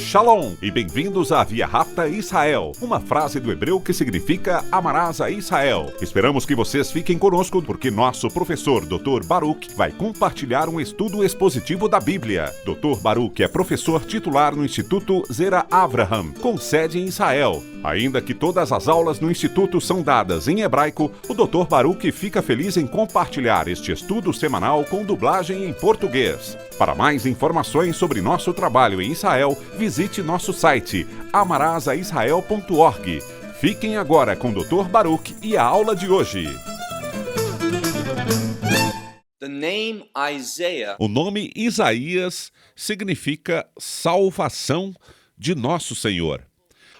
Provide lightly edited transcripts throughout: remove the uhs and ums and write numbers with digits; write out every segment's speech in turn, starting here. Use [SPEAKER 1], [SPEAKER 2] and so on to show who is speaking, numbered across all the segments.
[SPEAKER 1] Shalom e bem-vindos à Via Rápida Israel, uma frase do hebreu que significa amarás a Israel. Esperamos que vocês fiquem conosco porque nosso professor Dr. Baruch vai compartilhar um estudo expositivo da Bíblia. Dr. Baruch é professor titular no Instituto Zera Avraham, com sede em Israel. Ainda que todas as aulas no Instituto são dadas em hebraico, o Dr. Baruch fica feliz em compartilhar este estudo semanal com dublagem em português. Para mais informações sobre nosso trabalho em Israel, visite nosso site amarasaisrael.org. Fiquem agora com o Dr. Baruch e a aula de hoje. O nome Isaías significa salvação de nosso Senhor.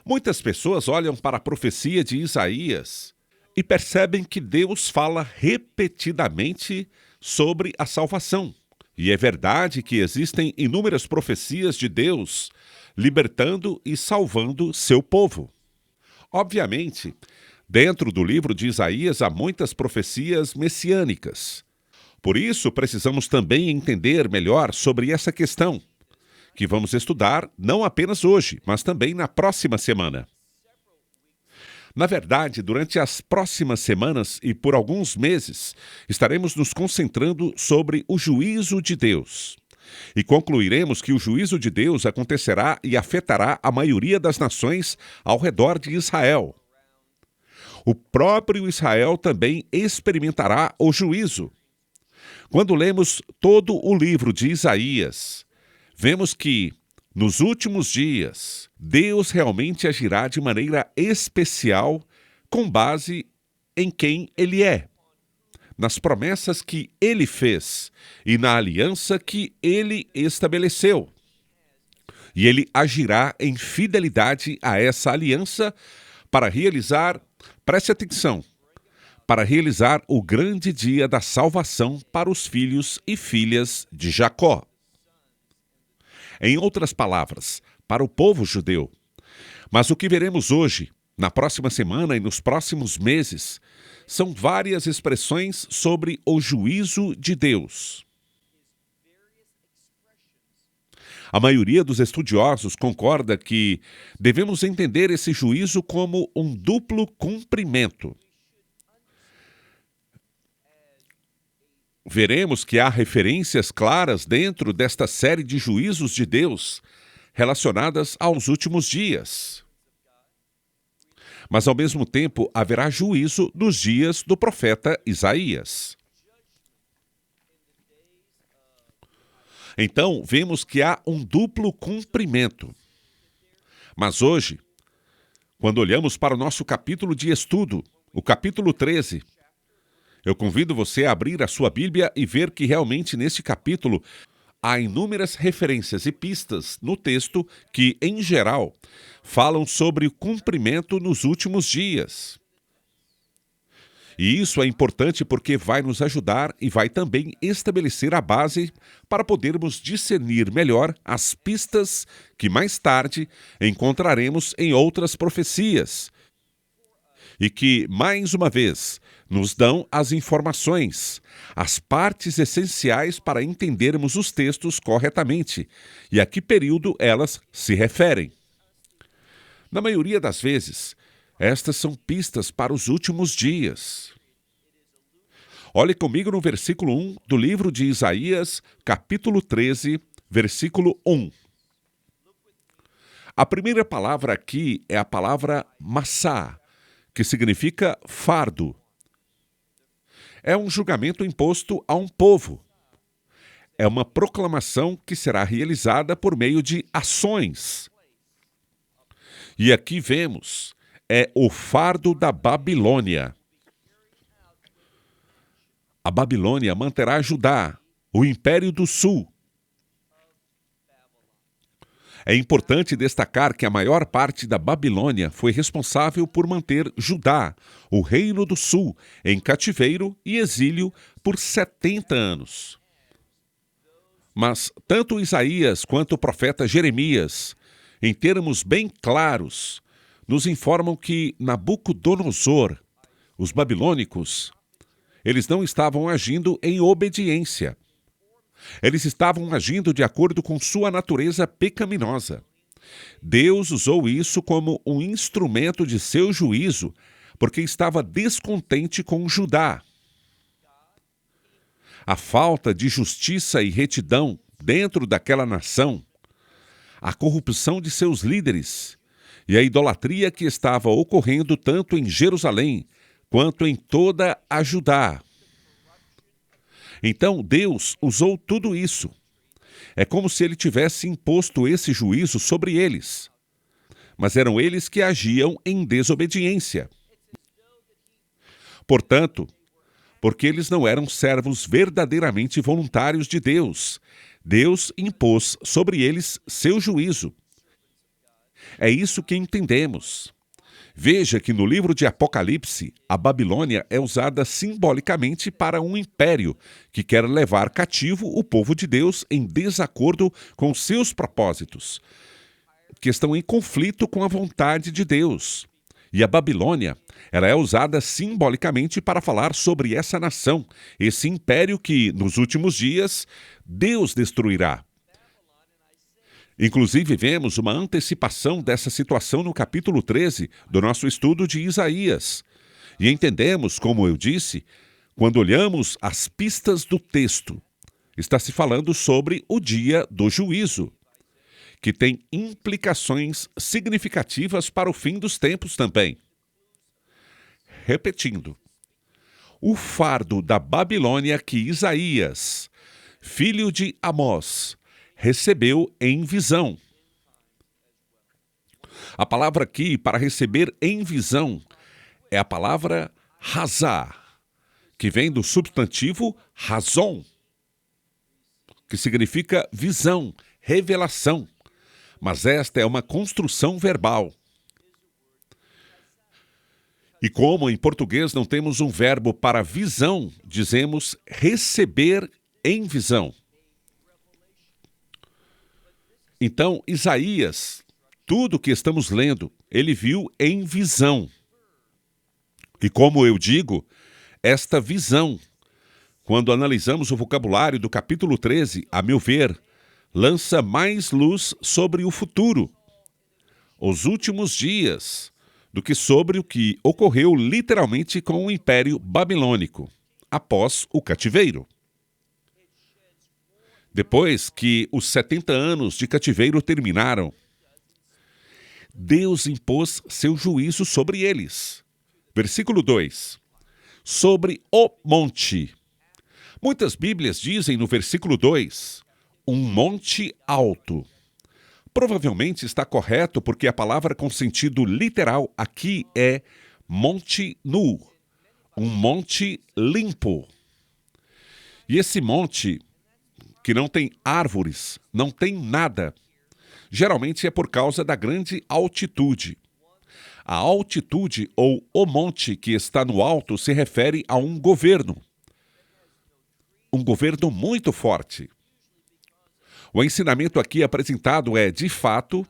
[SPEAKER 1] Muitas pessoas olham para a profecia de Isaías e percebem que Deus fala repetidamente sobre a salvação. E é verdade que existem inúmeras profecias de Deus libertando e salvando seu povo. Obviamente, dentro do livro de Isaías há muitas profecias messiânicas. Por isso, precisamos também entender melhor sobre essa questão, que vamos estudar não apenas hoje, mas também na próxima semana. Na verdade, durante as próximas semanas e por alguns meses, estaremos nos concentrando sobre o juízo de Deus. E concluiremos que o juízo de Deus acontecerá e afetará a maioria das nações ao redor de Israel. O próprio Israel também experimentará o juízo. Quando lemos todo o livro de Isaías, vemos que, nos últimos dias, Deus realmente agirá de maneira especial com base em quem Ele é, nas promessas que Ele fez e na aliança que Ele estabeleceu. E Ele agirá em fidelidade a essa aliança para realizar, preste atenção, para realizar o grande dia da salvação para os filhos e filhas de Jacó. Em outras palavras, para o povo judeu. Mas o que veremos hoje, na próxima semana e nos próximos meses, são várias expressões sobre o juízo de Deus. A maioria dos estudiosos concorda que devemos entender esse juízo como um duplo cumprimento. Veremos que há referências claras dentro desta série de juízos de Deus relacionadas aos últimos dias. Mas, ao mesmo tempo, haverá juízo nos dias do profeta Isaías. Então, vemos que há um duplo cumprimento. Mas hoje, quando olhamos para o nosso capítulo de estudo, o capítulo 13, eu convido você a abrir a sua Bíblia e ver que realmente neste capítulo há inúmeras referências e pistas no texto que, em geral, falam sobre o cumprimento nos últimos dias. E isso é importante porque vai nos ajudar e vai também estabelecer a base para podermos discernir melhor as pistas que mais tarde encontraremos em outras profecias. E que, mais uma vez, nos dão as informações, as partes essenciais para entendermos os textos corretamente e a que período elas se referem. Na maioria das vezes, estas são pistas para os últimos dias. Olhe comigo no versículo 1 do livro de Isaías, capítulo 13, versículo 1. A primeira palavra aqui é a palavra massá, que significa fardo. É um julgamento imposto a um povo. É uma proclamação que será realizada por meio de ações. E aqui vemos, é o fardo da Babilônia. A Babilônia manterá Judá, o Império do Sul. É importante destacar que a maior parte da Babilônia foi responsável por manter Judá, o Reino do Sul, em cativeiro e exílio por 70 anos. Mas tanto Isaías quanto o profeta Jeremias, em termos bem claros, nos informam que Nabucodonosor, os babilônicos, eles não estavam agindo em obediência. Eles estavam agindo de acordo com sua natureza pecaminosa. Deus usou isso como um instrumento de seu juízo, porque estava descontente com Judá. A falta de justiça e retidão dentro daquela nação, a corrupção de seus líderes e a idolatria que estava ocorrendo tanto em Jerusalém quanto em toda a Judá. Então Deus usou tudo isso. É como se ele tivesse imposto esse juízo sobre eles. Mas eram eles que agiam em desobediência. Portanto, porque eles não eram servos verdadeiramente voluntários de Deus, Deus impôs sobre eles seu juízo. É isso que entendemos. Veja que no livro de Apocalipse, a Babilônia é usada simbolicamente para um império que quer levar cativo o povo de Deus em desacordo com seus propósitos, que estão em conflito com a vontade de Deus. E a Babilônia, ela é usada simbolicamente para falar sobre essa nação, esse império que, nos últimos dias, Deus destruirá. Inclusive, vemos uma antecipação dessa situação no capítulo 13 do nosso estudo de Isaías. E entendemos, como eu disse, quando olhamos as pistas do texto, está se falando sobre o dia do juízo, que tem implicações significativas para o fim dos tempos também. Repetindo, o fardo da Babilônia que Isaías, filho de Amós, recebeu em visão. A palavra aqui para receber em visão é a palavra razá, que vem do substantivo razon, que significa visão, revelação. Mas esta é uma construção verbal. E como em português não temos um verbo para visão, dizemos receber em visão. Então, Isaías, tudo que estamos lendo, ele viu em visão. E como eu digo, esta visão, quando analisamos o vocabulário do capítulo 13, a meu ver, lança mais luz sobre o futuro, os últimos dias, do que sobre o que ocorreu literalmente com o Império Babilônico, após o cativeiro. Depois que os 70 anos de cativeiro terminaram, Deus impôs seu juízo sobre eles. Versículo 2. Sobre o monte. Muitas Bíblias dizem no versículo 2, um monte alto. Provavelmente está correto porque a palavra com sentido literal aqui é monte nu, um monte limpo. E esse monte, que não tem árvores, não tem nada, geralmente é por causa da grande altitude. A altitude ou o monte que está no alto se refere a um governo muito forte. O ensinamento aqui apresentado é, de fato,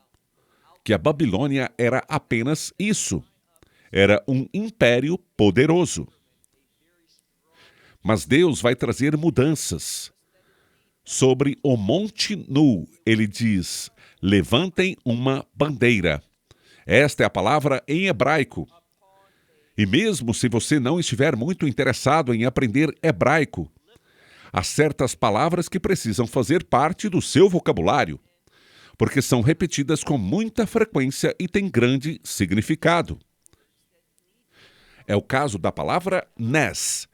[SPEAKER 1] que a Babilônia era apenas isso. Era um império poderoso. Mas Deus vai trazer mudanças. Sobre o Monte Nu, ele diz, levantem uma bandeira. Esta é a palavra em hebraico. E mesmo se você não estiver muito interessado em aprender hebraico, há certas palavras que precisam fazer parte do seu vocabulário, porque são repetidas com muita frequência e têm grande significado. É o caso da palavra nes.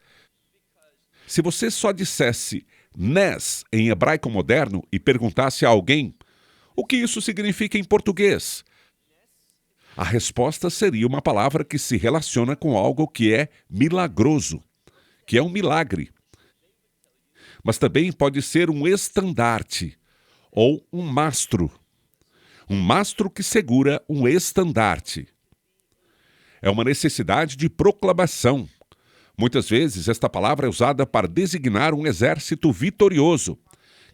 [SPEAKER 1] Se você só dissesse nes em hebraico moderno e perguntasse a alguém o que isso significa em português, a resposta seria uma palavra que se relaciona com algo que é milagroso, que é um milagre. Mas também pode ser um estandarte ou um mastro que segura um estandarte. É uma necessidade de proclamação. Muitas vezes esta palavra é usada para designar um exército vitorioso,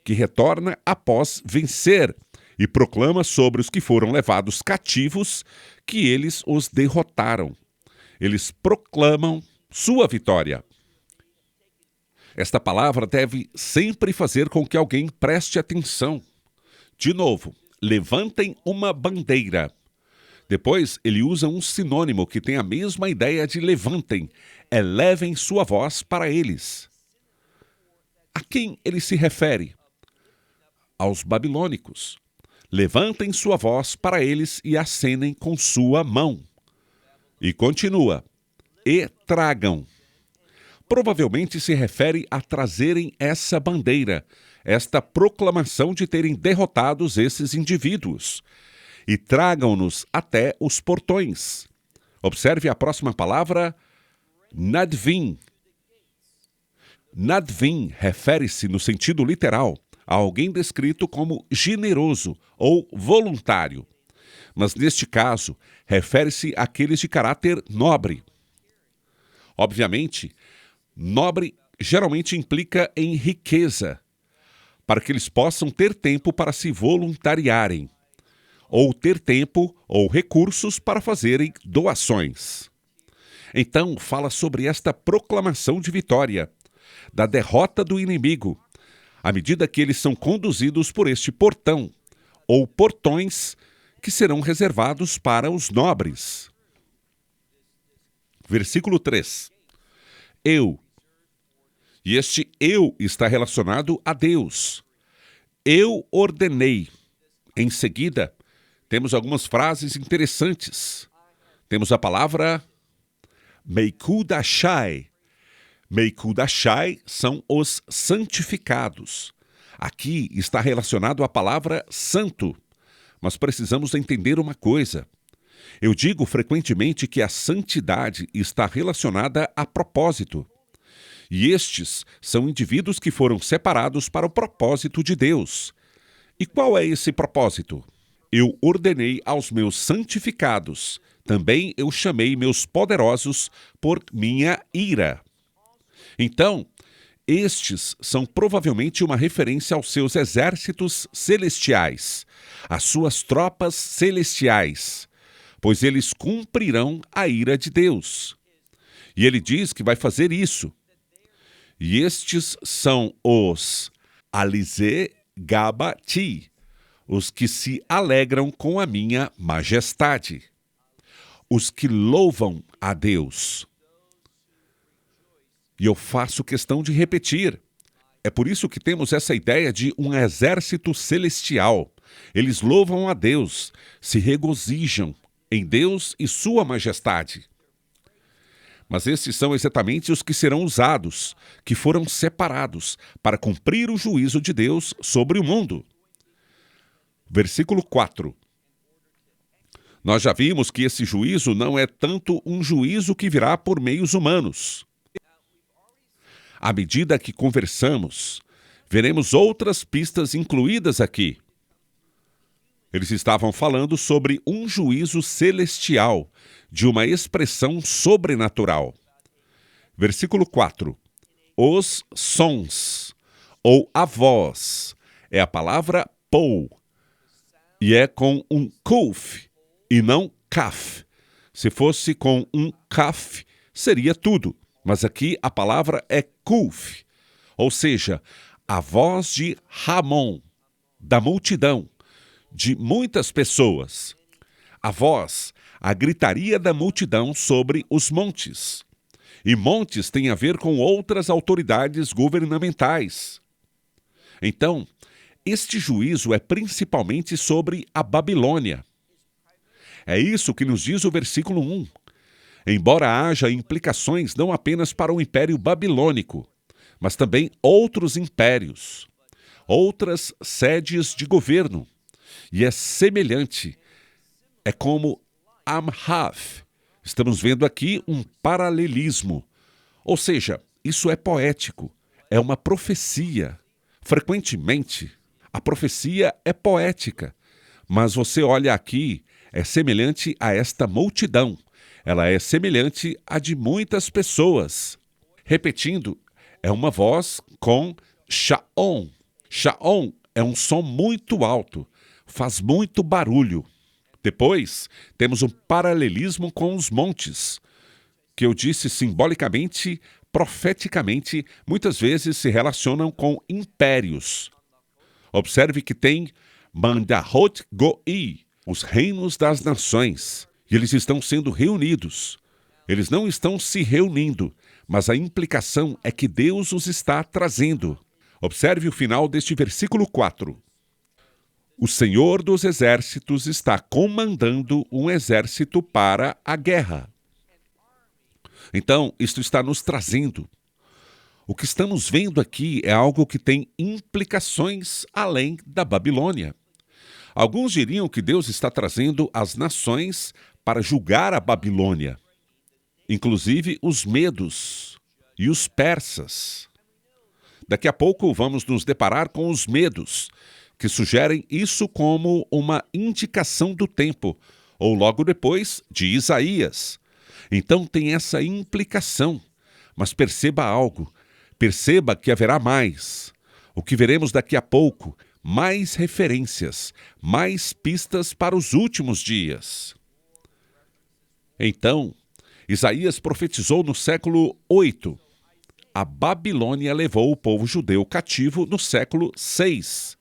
[SPEAKER 1] que retorna após vencer e proclama sobre os que foram levados cativos que eles os derrotaram. Eles proclamam sua vitória. Esta palavra deve sempre fazer com que alguém preste atenção. De novo, levantem uma bandeira. Depois, ele usa um sinônimo que tem a mesma ideia de levantem, elevem sua voz para eles. A quem ele se refere? Aos babilônicos. Levantem sua voz para eles e acenem com sua mão. E continua, e tragam. Provavelmente se refere a trazerem essa bandeira, esta proclamação de terem derrotados esses indivíduos. E tragam-nos até os portões. Observe a próxima palavra, nadvim. Nadvim refere-se, no sentido literal, a alguém descrito como generoso ou voluntário. Mas, neste caso, refere-se àqueles de caráter nobre. Obviamente, nobre geralmente implica em riqueza, para que eles possam ter tempo para se voluntariarem, ou ter tempo ou recursos para fazerem doações. Então, fala sobre esta proclamação de vitória, da derrota do inimigo, à medida que eles são conduzidos por este portão, ou portões que serão reservados para os nobres. Versículo 3. Eu. E este eu está relacionado a Deus. Eu ordenei. Em seguida, temos algumas frases interessantes. Temos a palavra Meikudashai. Meikudashai são os santificados. Aqui está relacionado à palavra santo. Mas precisamos entender uma coisa. Eu digo frequentemente que a santidade está relacionada a propósito. E estes são indivíduos que foram separados para o propósito de Deus. E qual é esse propósito? Eu ordenei aos meus santificados. Também eu chamei meus poderosos por minha ira. Então, estes são provavelmente uma referência aos seus exércitos celestiais, às suas tropas celestiais, pois eles cumprirão a ira de Deus. E ele diz que vai fazer isso. E estes são os Alizé Gabati, os que se alegram com a minha majestade, os que louvam a Deus. E eu faço questão de repetir. É por isso que temos essa ideia de um exército celestial. Eles louvam a Deus, se regozijam em Deus e sua majestade. Mas estes são exatamente os que serão usados, que foram separados para cumprir o juízo de Deus sobre o mundo. Versículo 4. Nós já vimos que esse juízo não é tanto um juízo que virá por meios humanos. À medida que conversamos, veremos outras pistas incluídas aqui. Eles estavam falando sobre um juízo celestial, de uma expressão sobrenatural. Versículo 4. Os sons, ou a voz, é a palavra pou, e é com um kuf, e não kaf. Se fosse com um kaf, seria tudo. Mas aqui a palavra é kuf, ou seja, a voz de Ramon, da multidão, de muitas pessoas. A voz, a gritaria da multidão sobre os montes. E montes tem a ver com outras autoridades governamentais. Então, este juízo é principalmente sobre a Babilônia. É isso que nos diz o versículo 1. Embora haja implicações não apenas para o Império Babilônico, mas também outros impérios, outras sedes de governo. E é semelhante, é como Amhaf. Estamos vendo aqui um paralelismo. Ou seja, isso é poético, é uma profecia. Frequentemente, a profecia é poética, mas você olha aqui, é semelhante a esta multidão. Ela é semelhante à de muitas pessoas. Repetindo, é uma voz com Shaon. Shaon é um som muito alto, faz muito barulho. Depois, temos um paralelismo com os montes, que eu disse simbolicamente, profeticamente, muitas vezes se relacionam com impérios. Observe que tem Mandahot Goi, os reinos das nações. E eles estão sendo reunidos. Eles não estão se reunindo, mas a implicação é que Deus os está trazendo. Observe o final deste versículo 4. O Senhor dos Exércitos está comandando um exército para a guerra. Então, isto está nos trazendo. O que estamos vendo aqui é algo que tem implicações além da Babilônia. Alguns diriam que Deus está trazendo as nações para julgar a Babilônia, inclusive os medos e os persas. Daqui a pouco vamos nos deparar com os medos, que sugerem isso como uma indicação do tempo, ou logo depois de Isaías. Então tem essa implicação. Mas perceba algo, perceba que haverá mais. O que veremos daqui a pouco, mais referências, mais pistas para os últimos dias. Então, Isaías profetizou no século 8. A Babilônia levou o povo judeu cativo no século 6.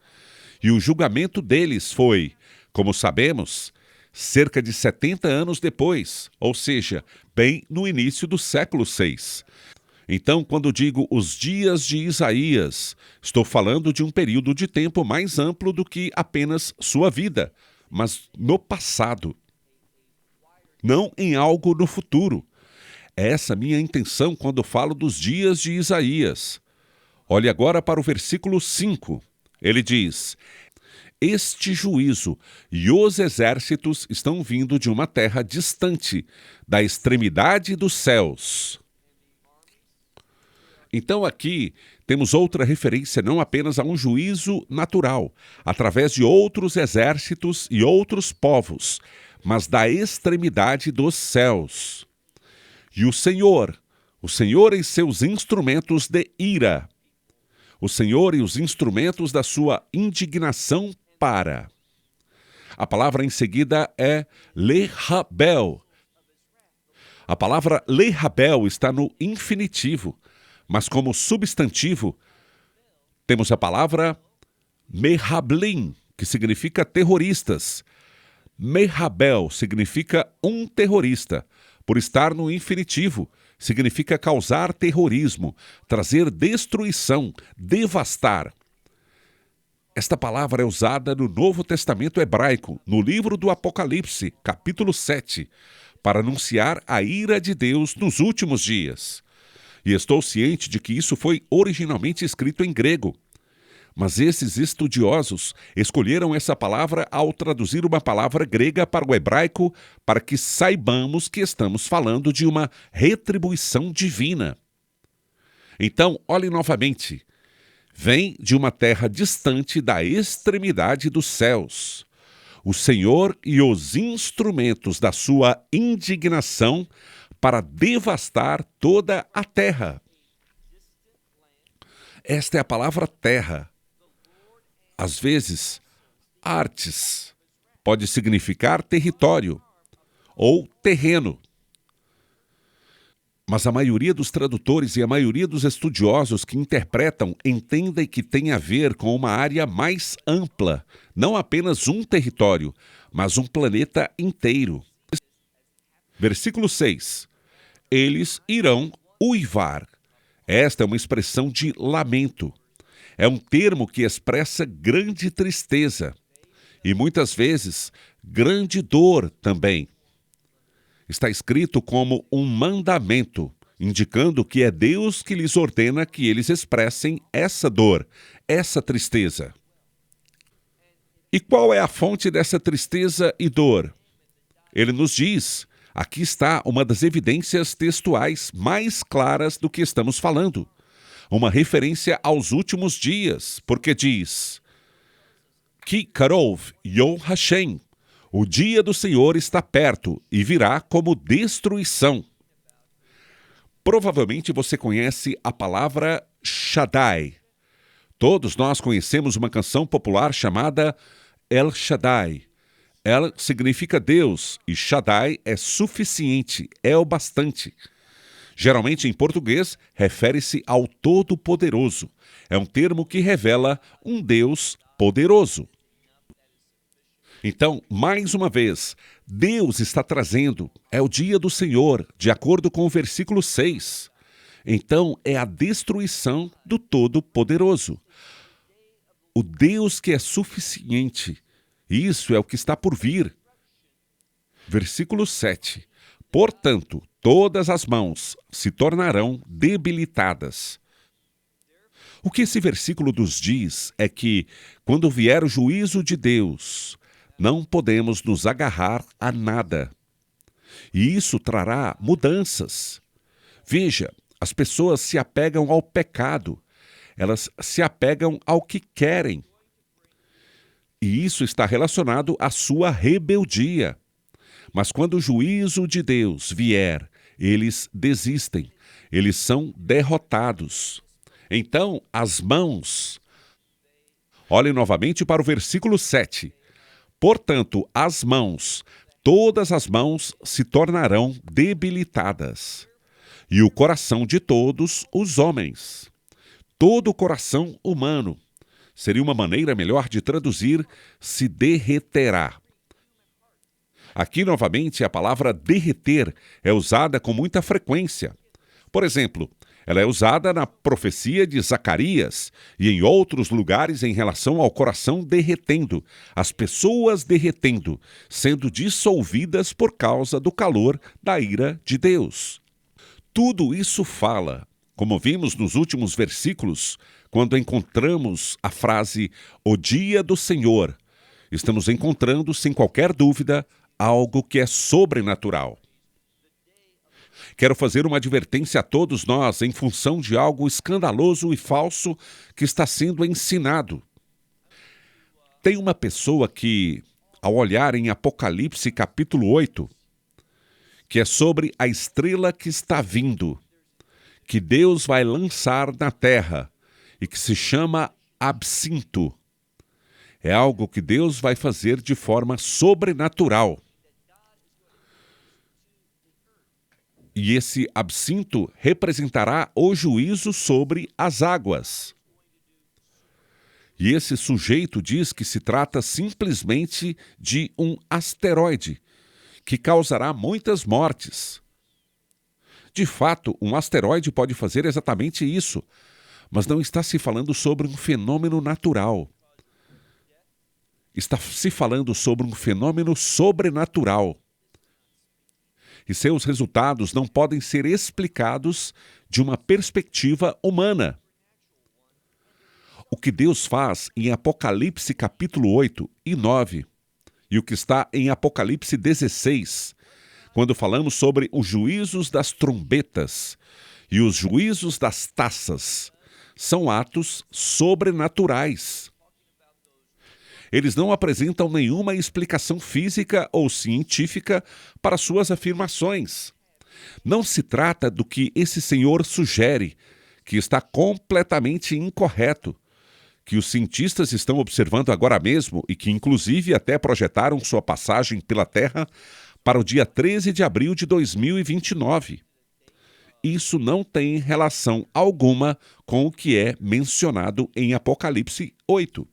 [SPEAKER 1] E o julgamento deles foi, como sabemos, cerca de 70 anos depois, ou seja, bem no início do século 6. Então, quando digo os dias de Isaías, estou falando de um período de tempo mais amplo do que apenas sua vida, mas no passado. Não em algo no futuro. É essa minha intenção quando falo dos dias de Isaías. Olhe agora para o versículo 5. Ele diz: este juízo e os exércitos estão vindo de uma terra distante, da extremidade dos céus. Então aqui temos outra referência não apenas a um juízo natural, através de outros exércitos e outros povos, mas da extremidade dos céus. E o Senhor e seus instrumentos de ira, o Senhor e os instrumentos da sua indignação para. A palavra em seguida é Lehabel. A palavra Lehabel está no infinitivo, mas como substantivo temos a palavra Mehablim, que significa terroristas. Mehabel significa um terrorista. Por estar no infinitivo, significa causar terrorismo, trazer destruição, devastar. Esta palavra é usada no Novo Testamento hebraico, no livro do Apocalipse, capítulo 7, para anunciar a ira de Deus nos últimos dias. E estou ciente de que isso foi originalmente escrito em grego. Mas esses estudiosos escolheram essa palavra ao traduzir uma palavra grega para o hebraico, para que saibamos que estamos falando de uma retribuição divina. Então, olhe novamente. Vem de uma terra distante da extremidade dos céus. O Senhor e os instrumentos da sua indignação para devastar toda a terra. Esta é a palavra terra. Às vezes, artes pode significar território ou terreno. Mas a maioria dos tradutores e a maioria dos estudiosos que interpretam entendem que tem a ver com uma área mais ampla, não apenas um território, mas um planeta inteiro. Versículo 6. Eles irão uivar. Esta é uma expressão de lamento. É um termo que expressa grande tristeza e muitas vezes grande dor também. Está escrito como um mandamento, indicando que é Deus que lhes ordena que eles expressem essa dor, essa tristeza. E qual é a fonte dessa tristeza e dor? Ele nos diz, aqui está uma das evidências textuais mais claras do que estamos falando. Uma referência aos últimos dias, porque diz: Ki karov Yom Hashem. O dia do Senhor está perto e virá como destruição. Provavelmente você conhece a palavra Shaddai. Todos nós conhecemos uma canção popular chamada El Shaddai. El significa Deus e Shaddai é suficiente, é o bastante. Geralmente em português refere-se ao Todo-Poderoso. É um termo que revela um Deus poderoso. Então, mais uma vez, Deus está trazendo, é o dia do Senhor, de acordo com o versículo 6. Então, é a destruição do Todo-Poderoso. O Deus que é suficiente. Isso é o que está por vir. Versículo 7. Portanto, todas as mãos se tornarão debilitadas. O que esse versículo nos diz é que, quando vier o juízo de Deus, não podemos nos agarrar a nada. E isso trará mudanças. Veja, as pessoas se apegam ao pecado. Elas se apegam ao que querem. E isso está relacionado à sua rebeldia. Mas quando o juízo de Deus vier, eles desistem. Eles são derrotados. Então, as mãos... Olhem novamente para o versículo 7. Portanto, as mãos, todas as mãos se tornarão debilitadas. E o coração de todos os homens. Todo o coração humano. Seria uma maneira melhor de traduzir se derreterá. Aqui, novamente, a palavra derreter é usada com muita frequência. Por exemplo, ela é usada na profecia de Zacarias e em outros lugares em relação ao coração derretendo, as pessoas derretendo, sendo dissolvidas por causa do calor da ira de Deus. Tudo isso fala, como vimos nos últimos versículos, quando encontramos a frase "o dia do Senhor", estamos encontrando, sem qualquer dúvida, algo que é sobrenatural. Quero fazer uma advertência a todos nós em função de algo escandaloso e falso que está sendo ensinado. Tem uma pessoa que, ao olhar em Apocalipse capítulo 8, que é sobre a estrela que está vindo, que Deus vai lançar na terra e que se chama absinto. É algo que Deus vai fazer de forma sobrenatural. E esse absinto representará o juízo sobre as águas. E esse sujeito diz que se trata simplesmente de um asteroide, que causará muitas mortes. De fato, um asteroide pode fazer exatamente isso, mas não está se falando sobre um fenômeno natural. Está se falando sobre um fenômeno sobrenatural. E seus resultados não podem ser explicados de uma perspectiva humana. O que Deus faz em Apocalipse capítulo 8 e 9, e o que está em Apocalipse 16, quando falamos sobre os juízos das trombetas e os juízos das taças, são atos sobrenaturais. Eles não apresentam nenhuma explicação física ou científica para suas afirmações. Não se trata do que esse senhor sugere, que está completamente incorreto, que os cientistas estão observando agora mesmo e que inclusive até projetaram sua passagem pela Terra para o dia 13 de abril de 2029. Isso não tem relação alguma com o que é mencionado em Apocalipse 8.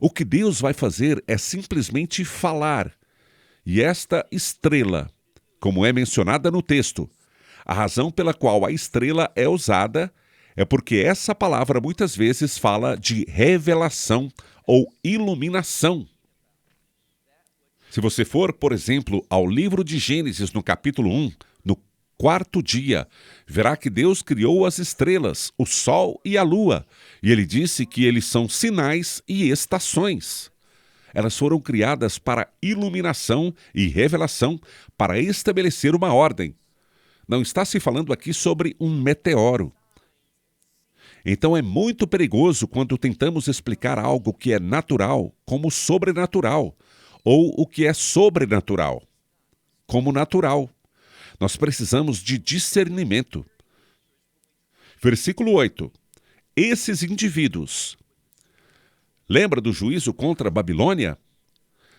[SPEAKER 1] O que Deus vai fazer é simplesmente falar. E esta estrela, como é mencionada no texto, a razão pela qual a estrela é usada é porque essa palavra muitas vezes fala de revelação ou iluminação. Se você for, por exemplo, ao livro de Gênesis, no capítulo 1, no quarto dia, verá que Deus criou as estrelas, o sol e a lua, e ele disse que eles são sinais e estações. Elas foram criadas para iluminação e revelação, para estabelecer uma ordem. Não está se falando aqui sobre um meteoro. Então é muito perigoso quando tentamos explicar algo que é natural como sobrenatural, ou o que é sobrenatural como natural. Nós precisamos de discernimento. Versículo 8. Esses indivíduos. Lembra do juízo contra a Babilônia?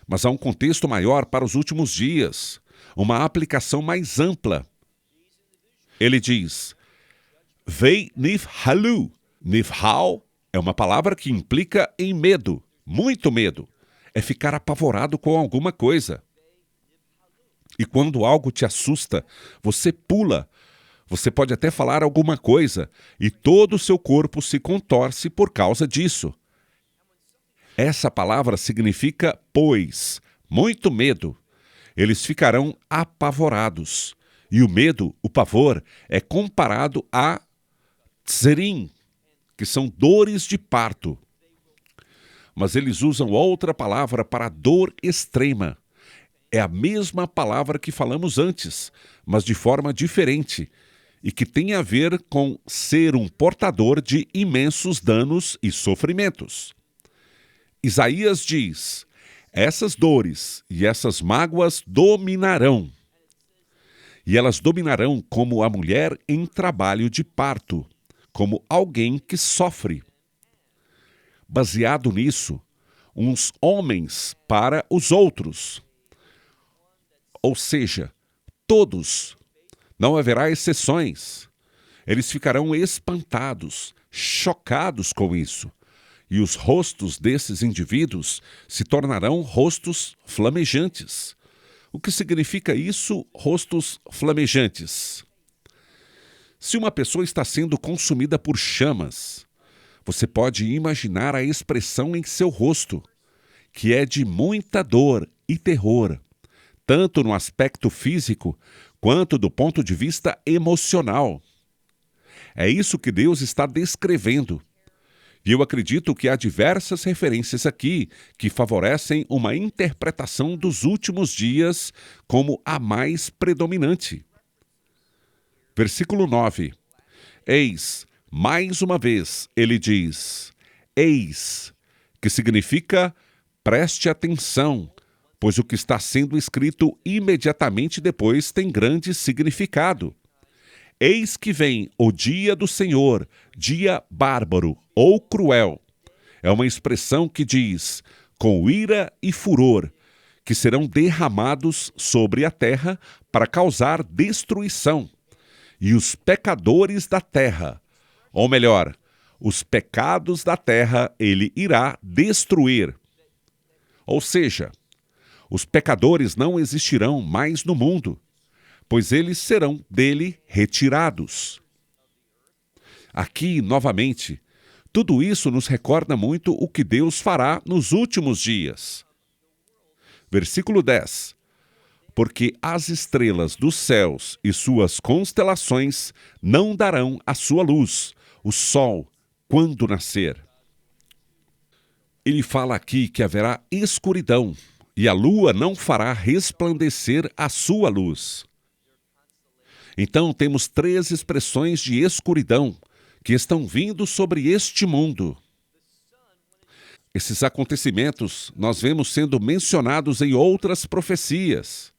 [SPEAKER 1] Mas há um contexto maior para os últimos dias, uma aplicação mais ampla. Ele diz, Vei nifhalu. Nifhal é uma palavra que implica em medo, muito medo. é ficar apavorado com alguma coisa. E quando algo te assusta, você pula. Você pode até falar alguma coisa e todo o seu corpo se contorce por causa disso. Essa palavra significa pois, muito medo. Eles ficarão apavorados. E o medo, o pavor, é comparado a tserim, que são dores de parto. Mas eles usam outra palavra para dor extrema. É a mesma palavra que falamos antes, mas de forma diferente, e que tem a ver com ser um portador de imensos danos e sofrimentos. Isaías diz: essas dores e essas mágoas dominarão. E elas dominarão como a mulher em trabalho de parto, como alguém que sofre. Baseado nisso, uns homens para os outros. Ou seja, todos, não haverá exceções. Eles ficarão espantados, chocados com isso. E os rostos desses indivíduos se tornarão rostos flamejantes. O que significa isso, rostos flamejantes? Se uma pessoa está sendo consumida por chamas, você pode imaginar a expressão em seu rosto, que é de muita dor e terror, tanto no aspecto físico quanto do ponto de vista emocional. É isso que Deus está descrevendo. E eu acredito que há diversas referências aqui que favorecem uma interpretação dos últimos dias como a mais predominante. Versículo 9. Eis, mais uma vez, ele diz, eis, que significa preste atenção, pois o que está sendo escrito imediatamente depois tem grande significado. Eis que vem o dia do Senhor, dia bárbaro ou cruel. É uma expressão que diz, com ira e furor, que serão derramados sobre a terra para causar destruição. E os pecadores da terra, ou melhor, os pecados da terra, ele irá destruir. Ou seja, os pecadores não existirão mais no mundo, pois eles serão dele retirados. Aqui, novamente, tudo isso nos recorda muito o que Deus fará nos últimos dias. Versículo 10. Porque as estrelas dos céus e suas constelações não darão a sua luz, o sol, quando nascer. Ele fala aqui que haverá escuridão, e a lua não fará resplandecer a sua luz. Então temos 3 expressões de escuridão que estão vindo sobre este mundo. Esses acontecimentos nós vemos sendo mencionados em outras profecias.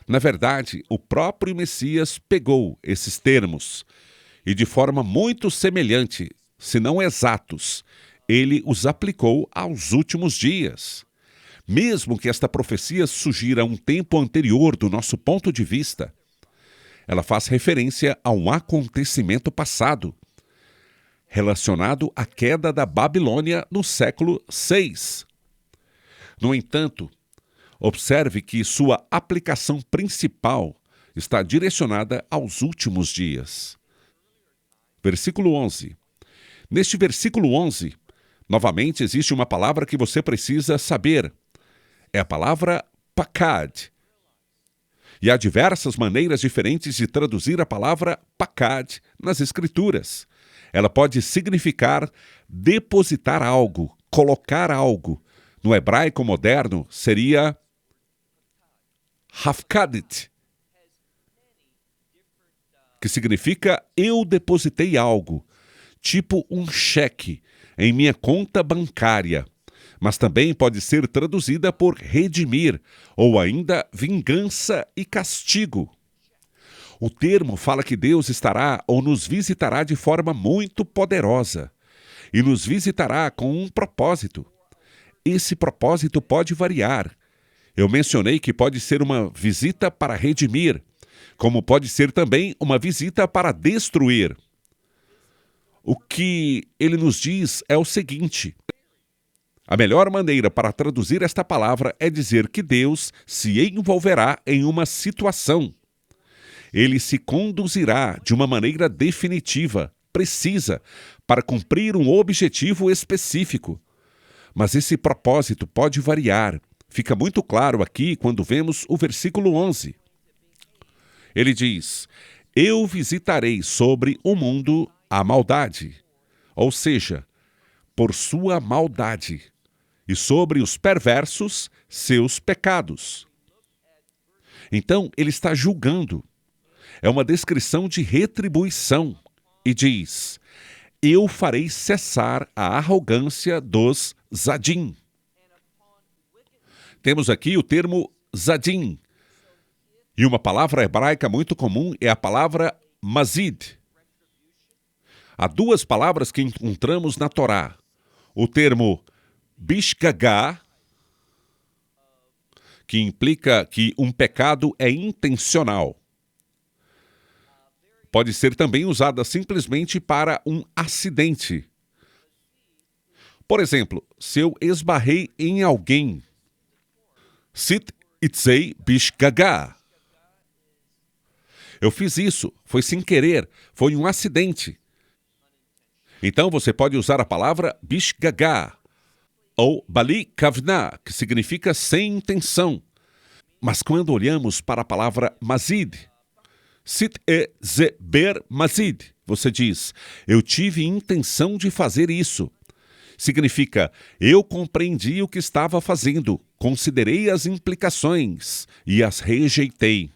[SPEAKER 1] Na verdade, o próprio Messias pegou esses termos e de forma muito semelhante, se não exatos, ele os aplicou aos últimos dias. Mesmo que esta profecia sugira um tempo anterior do nosso ponto de vista, ela faz referência a um acontecimento passado, relacionado à queda da Babilônia no século VI. No entanto, observe que sua aplicação principal está direcionada aos últimos dias. Versículo 11. Neste versículo 11, novamente existe uma palavra que você precisa saber. É a palavra pakad. E há diversas maneiras diferentes de traduzir a palavra pakad nas Escrituras. Ela pode significar depositar algo, colocar algo. No hebraico moderno, seria hafkadet, que significa eu depositei algo, tipo um cheque, em minha conta bancária. Mas também pode ser traduzida por redimir, ou ainda vingança e castigo. O termo fala que Deus estará ou nos visitará de forma muito poderosa, e nos visitará com um propósito. Esse propósito pode variar. Eu mencionei que pode ser uma visita para redimir, como pode ser também uma visita para destruir. O que ele nos diz é o seguinte: A melhor maneira para traduzir esta palavra é dizer que Deus se envolverá em uma situação. Ele se conduzirá de uma maneira definitiva, precisa, para cumprir um objetivo específico. Mas esse propósito pode variar. Fica muito claro aqui quando vemos o versículo 11. Ele diz: eu visitarei sobre o mundo a maldade, ou seja, por sua maldade, e sobre os perversos, seus pecados. Então, ele está julgando. É uma descrição de retribuição e diz: eu farei cessar a arrogância dos Zadim. Temos aqui o termo Zadim. E uma palavra hebraica muito comum é a palavra Mazid. Há duas palavras que encontramos na Torá. O termo Bishgagá, que implica que um pecado é intencional. Pode ser também usada simplesmente para um acidente. Por exemplo, se eu esbarrei em alguém, Sit itzei bishgagá. Eu fiz isso, foi sem querer, foi um acidente. Então você pode usar a palavra bishgagá, ou bali kavna, que significa sem intenção. Mas quando olhamos para a palavra mazid, sit e zeber mazid, você diz: eu tive intenção de fazer isso. Significa: eu compreendi o que estava fazendo, considerei as implicações e as rejeitei.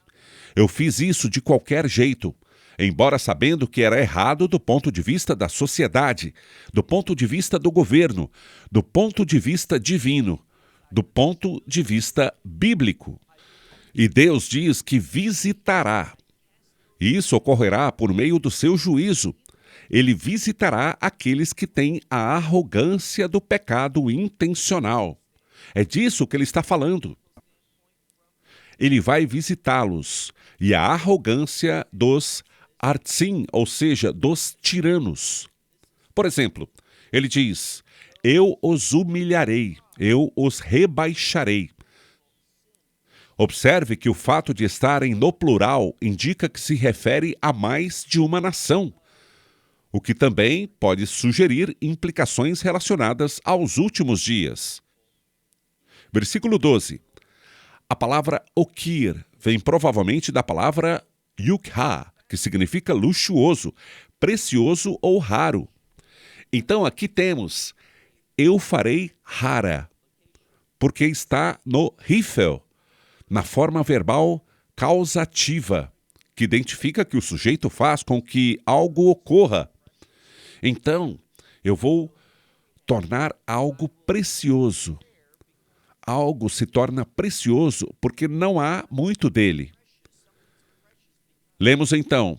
[SPEAKER 1] Eu fiz isso de qualquer jeito, embora sabendo que era errado do ponto de vista da sociedade, do ponto de vista do governo, do ponto de vista divino, do ponto de vista bíblico. E Deus diz que visitará. E isso ocorrerá por meio do seu juízo. Ele visitará aqueles que têm a arrogância do pecado intencional. É disso que ele está falando. Ele vai visitá-los, e a arrogância dos artzim, ou seja, dos tiranos. Por exemplo, ele diz: eu os humilharei, eu os rebaixarei. Observe que o fato de estarem no plural indica que se refere a mais de uma nação, o que também pode sugerir implicações relacionadas aos últimos dias. Versículo 12. A palavra okir vem provavelmente da palavra yukha, que significa luxuoso, precioso ou raro. Então aqui temos: eu farei rara, porque está no hifel, na forma verbal causativa, que identifica que o sujeito faz com que algo ocorra. Então, eu vou tornar algo precioso. Algo se torna precioso porque não há muito dele. Lemos então: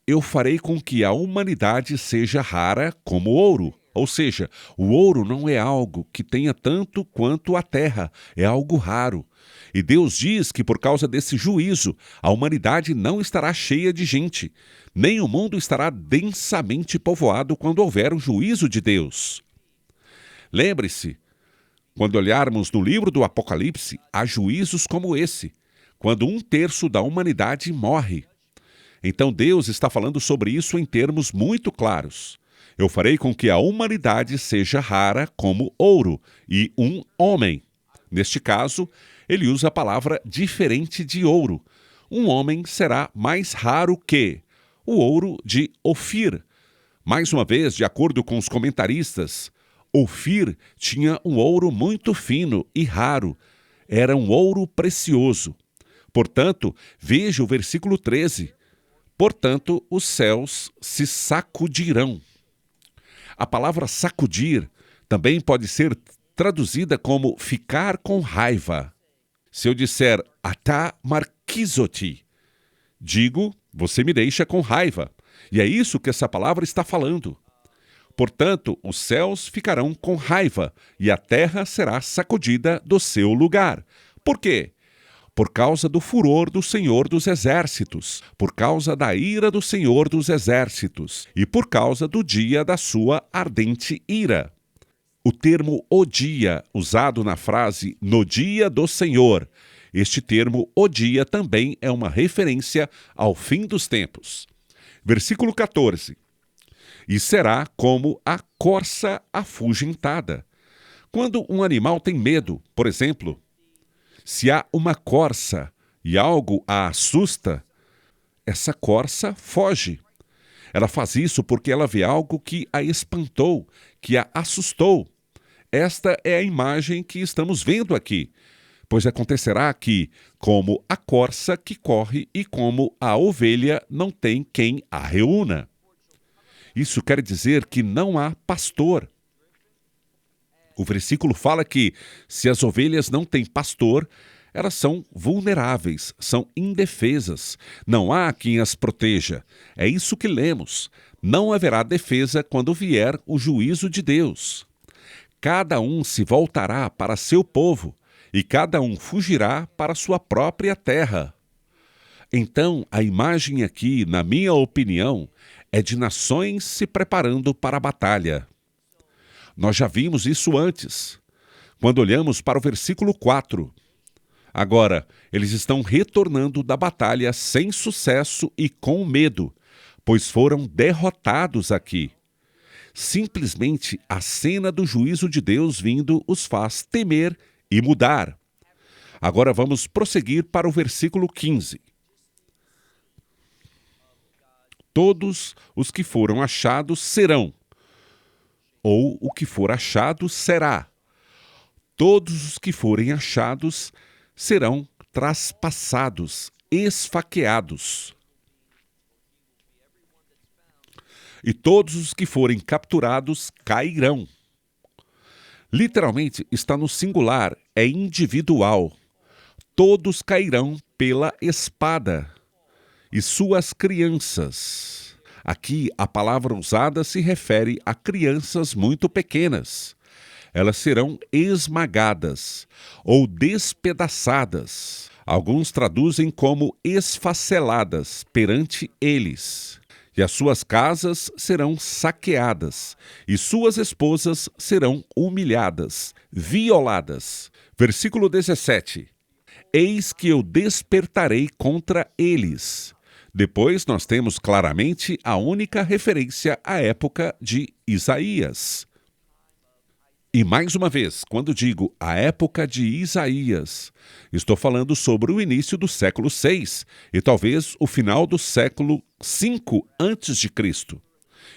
[SPEAKER 1] eu farei com que a humanidade seja rara como ouro. Ou seja, o ouro não é algo que tenha tanto quanto a terra, é algo raro. E Deus diz que por causa desse juízo, a humanidade não estará cheia de gente, nem o mundo estará densamente povoado quando houver o juízo de Deus. Lembre-se, quando olharmos no livro do Apocalipse, há juízos como esse, quando 1/3 da humanidade morre. Então Deus está falando sobre isso em termos muito claros. Eu farei com que a humanidade seja rara como ouro e um homem. Neste caso, ele usa a palavra diferente de ouro. Um homem será mais raro que o ouro de Ofir. Mais uma vez, de acordo com os comentaristas, Ofir tinha um ouro muito fino e raro. Era um ouro precioso. Portanto, veja o versículo 13. Portanto, os céus se sacudirão. A palavra sacudir também pode ser traduzida como ficar com raiva. Se eu disser atá marquizoti, digo, você me deixa com raiva. E é isso que essa palavra está falando. Portanto, os céus ficarão com raiva e a terra será sacudida do seu lugar. Por quê? Por causa do furor do Senhor dos Exércitos, por causa da ira do Senhor dos Exércitos e por causa do dia da sua ardente ira. O termo o dia, usado na frase no dia do Senhor, este termo o dia também é uma referência ao fim dos tempos. Versículo 14. E será como a corça afugentada. Quando um animal tem medo, por exemplo, se há uma corça e algo a assusta, essa corça foge. Ela faz isso porque ela vê algo que a espantou, que a assustou. Esta é a imagem que estamos vendo aqui, pois acontecerá que, como a corça que corre e como a ovelha não tem quem a reúna. Isso quer dizer que não há pastor. O versículo fala que, se as ovelhas não têm pastor, elas são vulneráveis, são indefesas. Não há quem as proteja. É isso que lemos. Não haverá defesa quando vier o juízo de Deus. Cada um se voltará para seu povo, e cada um fugirá para sua própria terra. Então, a imagem aqui, na minha opinião, é de nações se preparando para a batalha. Nós já vimos isso antes, quando olhamos para o versículo 4. Agora, eles estão retornando da batalha sem sucesso e com medo, pois foram derrotados aqui. Simplesmente a cena do juízo de Deus vindo os faz temer e mudar. Agora vamos prosseguir para o versículo 15. Todos os que foram achados serão, ou o que for achado será. Todos os que forem achados serão traspassados, esfaqueados. E todos os que forem capturados cairão. Literalmente está no singular, é individual. Todos cairão pela espada. E suas crianças. Aqui a palavra usada se refere a crianças muito pequenas. Elas serão esmagadas ou despedaçadas. Alguns traduzem como esfaceladas perante eles. E as suas casas serão saqueadas, e suas esposas serão humilhadas, violadas. Versículo 17. Eis que eu despertarei contra eles. Depois nós temos claramente a única referência à época de Isaías. E mais uma vez, quando digo a época de Isaías, estou falando sobre o início do século 6 e talvez o final do século 5 antes de Cristo.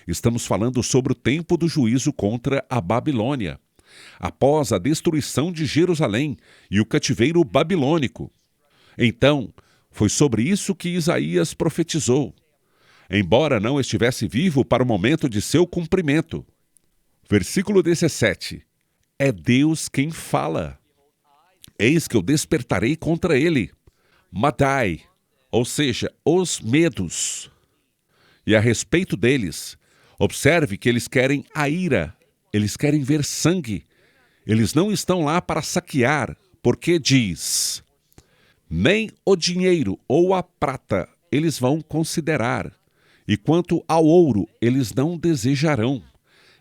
[SPEAKER 1] Estamos falando sobre o tempo do juízo contra a Babilônia, após a destruição de Jerusalém e o cativeiro babilônico. Então, foi sobre isso que Isaías profetizou, embora não estivesse vivo para o momento de seu cumprimento. Versículo 17. É Deus quem fala. Eis que eu despertarei contra ele. Madai, ou seja, os medos. E a respeito deles, observe que eles querem a ira, eles querem ver sangue. Eles não estão lá para saquear, porque diz: nem o dinheiro ou a prata eles vão considerar, e quanto ao ouro eles não desejarão.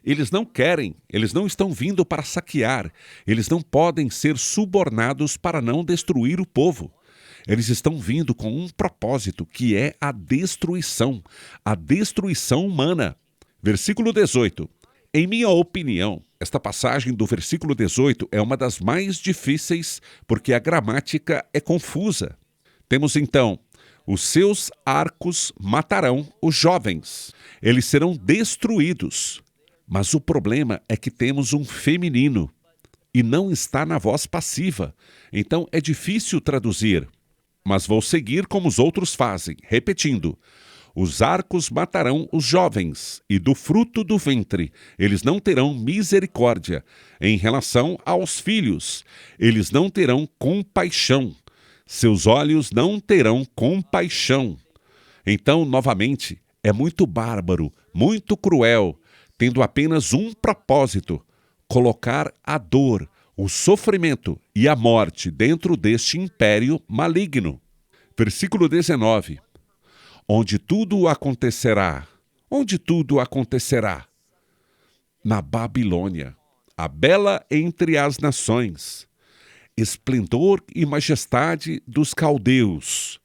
[SPEAKER 1] Eles não querem, eles não estão vindo para saquear, eles não podem ser subornados para não destruir o povo. Eles estão vindo com um propósito, que é a destruição humana. Versículo 18. Em minha opinião, esta passagem do versículo 18 é uma das mais difíceis porque a gramática é confusa. Temos então: os seus arcos matarão os jovens, eles serão destruídos. Mas o problema é que temos um feminino e não está na voz passiva, então é difícil traduzir. Mas vou seguir como os outros fazem, repetindo: os arcos matarão os jovens, e do fruto do ventre eles não terão misericórdia. Em relação aos filhos, eles não terão compaixão. Seus olhos não terão compaixão. Então, novamente, é muito bárbaro, muito cruel, tendo apenas um propósito: colocar a dor, o sofrimento e a morte dentro deste império maligno. Versículo 19. Onde tudo acontecerá. Onde tudo acontecerá? Na Babilônia. a bela entre as nações, esplendor e majestade dos caldeus,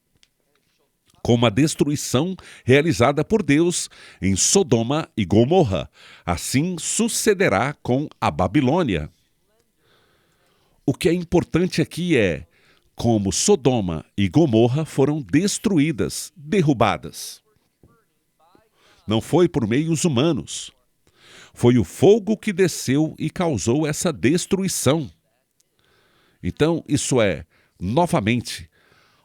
[SPEAKER 1] como a destruição realizada por Deus em Sodoma e Gomorra. Assim sucederá com a Babilônia. O que é importante aqui é como Sodoma e Gomorra foram destruídas, derrubadas. Não foi por meios humanos. Foi o fogo que desceu e causou essa destruição. Então, isso é, novamente,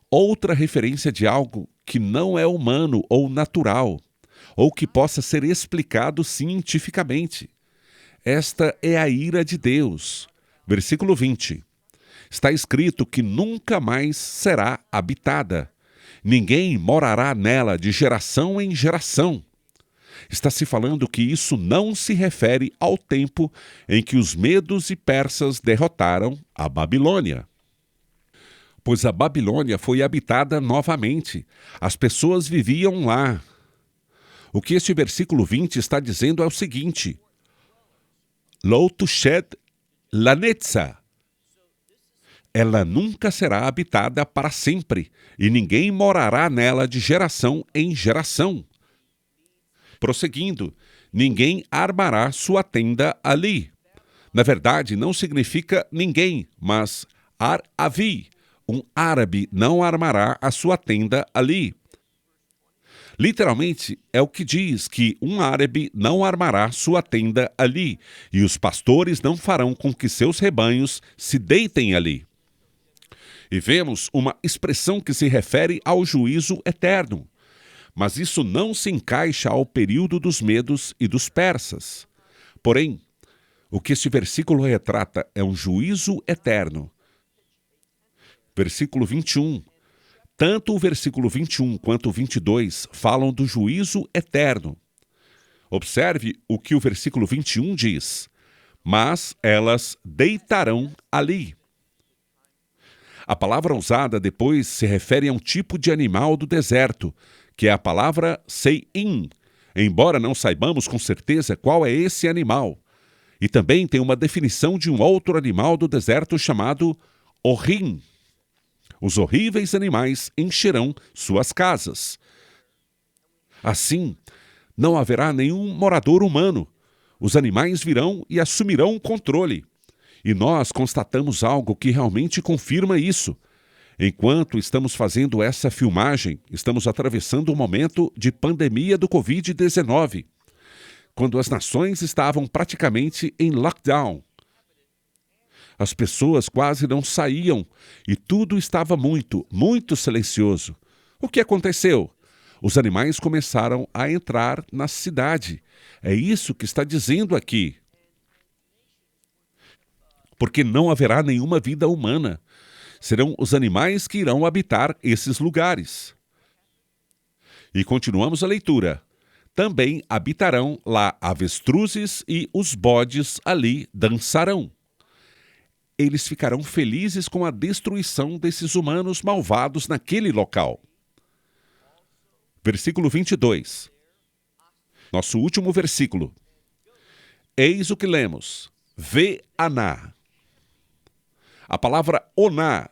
[SPEAKER 1] outra referência de algo que não é humano ou natural, ou que possa ser explicado cientificamente. Esta é a ira de Deus. Versículo 20. Está escrito que nunca mais será habitada. Ninguém morará nela de geração em geração. Está se falando que isso não se refere ao tempo em que os medos e persas derrotaram a Babilônia. Pois a Babilônia foi habitada novamente. As pessoas viviam lá. O que este versículo 20 está dizendo é o seguinte: Lo tushed lanetza. Ela nunca será habitada para sempre, e ninguém morará nela de geração em geração. Prosseguindo, ninguém armará sua tenda ali. Na verdade, não significa ninguém, mas ar-avi. Um árabe não armará a sua tenda ali. Literalmente, é o que diz que um árabe não armará sua tenda ali, e os pastores não farão com que seus rebanhos se deitem ali. E vemos uma expressão que se refere ao juízo eterno. Mas isso não se encaixa ao período dos medos e dos persas. Porém, o que este versículo retrata é um juízo eterno. Versículo 21. Tanto o versículo 21 quanto o 22 falam do juízo eterno. Observe o que o versículo 21 diz. Mas elas deitarão ali. A palavra usada depois se refere a um tipo de animal do deserto, que é a palavra sei'im, embora não saibamos com certeza qual é esse animal. E também tem uma definição de um outro animal do deserto chamado Orim. Os horríveis animais encherão suas casas. Assim, não haverá nenhum morador humano. Os animais virão e assumirão o controle. E nós constatamos algo que realmente confirma isso. Enquanto estamos fazendo essa filmagem, estamos atravessando um momento de pandemia do Covid-19, quando as nações estavam praticamente em lockdown. As pessoas quase não saíam e tudo estava muito, muito silencioso. O que aconteceu? Os animais começaram a entrar na cidade. É isso que está dizendo aqui. Porque não haverá nenhuma vida humana. Serão os animais que irão habitar esses lugares. E continuamos a leitura. Também habitarão lá avestruzes e os bodes ali dançarão. Eles ficarão felizes com a destruição desses humanos malvados naquele local. Versículo 22. Nosso último versículo. Eis o que lemos. Ve-aná. A palavra oná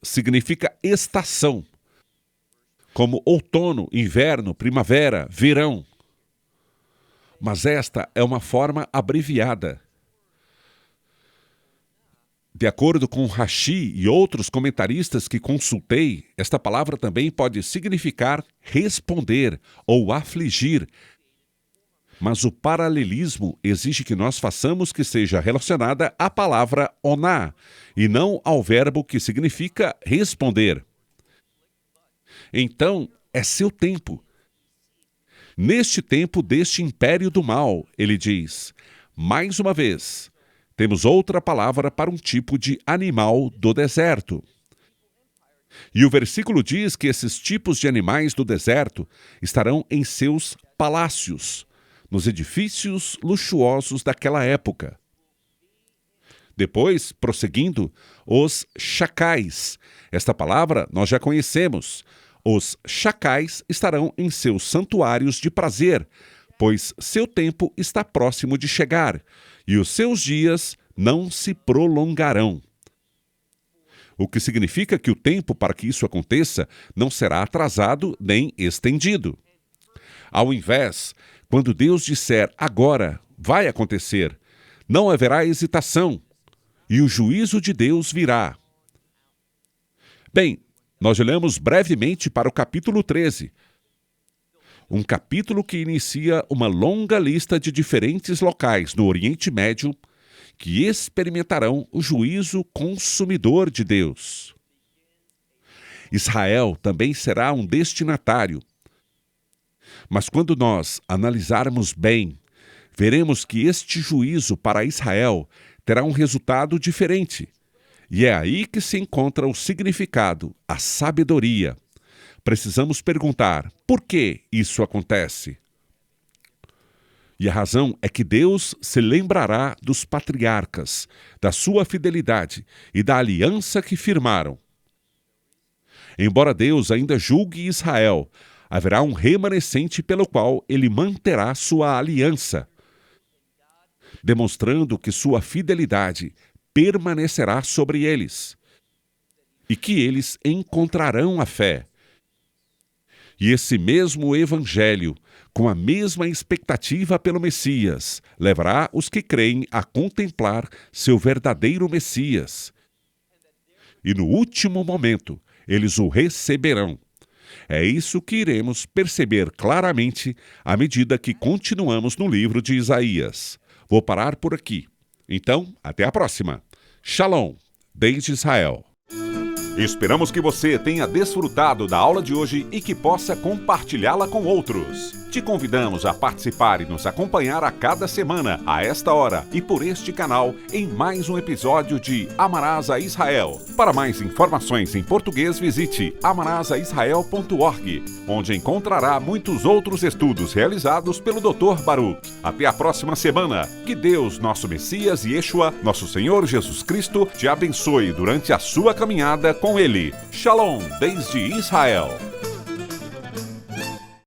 [SPEAKER 1] significa estação, como outono, inverno, primavera, verão. Mas esta é uma forma abreviada. De acordo com Rashi e outros comentaristas que consultei, esta palavra também pode significar responder ou afligir. Mas o paralelismo exige que nós façamos que seja relacionada à palavra oná, e não ao verbo que significa responder. Então, é seu tempo. Neste tempo deste império do mal, ele diz, mais uma vez, temos outra palavra para um tipo de animal do deserto. E o versículo diz que esses tipos de animais do deserto estarão em seus palácios, nos edifícios luxuosos daquela época. Depois, prosseguindo, os chacais. Esta palavra nós já conhecemos. Os chacais estarão em seus santuários de prazer, pois seu tempo está próximo de chegar, e os seus dias não se prolongarão. O que significa que o tempo para que isso aconteça não será atrasado nem estendido. Ao invés, quando Deus disser agora vai acontecer, não haverá hesitação, e o juízo de Deus virá. Bem, nós olhamos brevemente para o capítulo 13, um capítulo que inicia uma longa lista de diferentes locais no Oriente Médio que experimentarão o juízo consumidor de Deus. Israel também será um destinatário. Mas quando nós analisarmos bem, veremos que este juízo para Israel terá um resultado diferente. E é aí que se encontra o significado, a sabedoria. Precisamos perguntar, por que isso acontece? E a razão é que Deus se lembrará dos patriarcas, da sua fidelidade e da aliança que firmaram. Embora Deus ainda julgue Israel, haverá um remanescente pelo qual ele manterá sua aliança, demonstrando que sua fidelidade permanecerá sobre eles e que eles encontrarão a fé. E esse mesmo evangelho, com a mesma expectativa pelo Messias, levará os que creem a contemplar seu verdadeiro Messias. E no último momento, eles o receberão. É isso que iremos perceber claramente à medida que continuamos no livro de Isaías. Vou parar por aqui. Então, até a próxima. Shalom, desde Israel. Esperamos que você tenha desfrutado da aula de hoje e que possa compartilhá-la com outros. Te convidamos a participar e nos acompanhar a cada semana, a esta hora e por este canal, em mais um episódio de Amarás a Israel. Para mais informações em português, visite amarasaisrael.org, onde encontrará muitos outros estudos realizados pelo Dr. Baruch. Até a próxima semana. Que Deus, nosso Messias e Yeshua, nosso Senhor Jesus Cristo, te abençoe durante a sua caminhada com Ele. Shalom, desde Israel.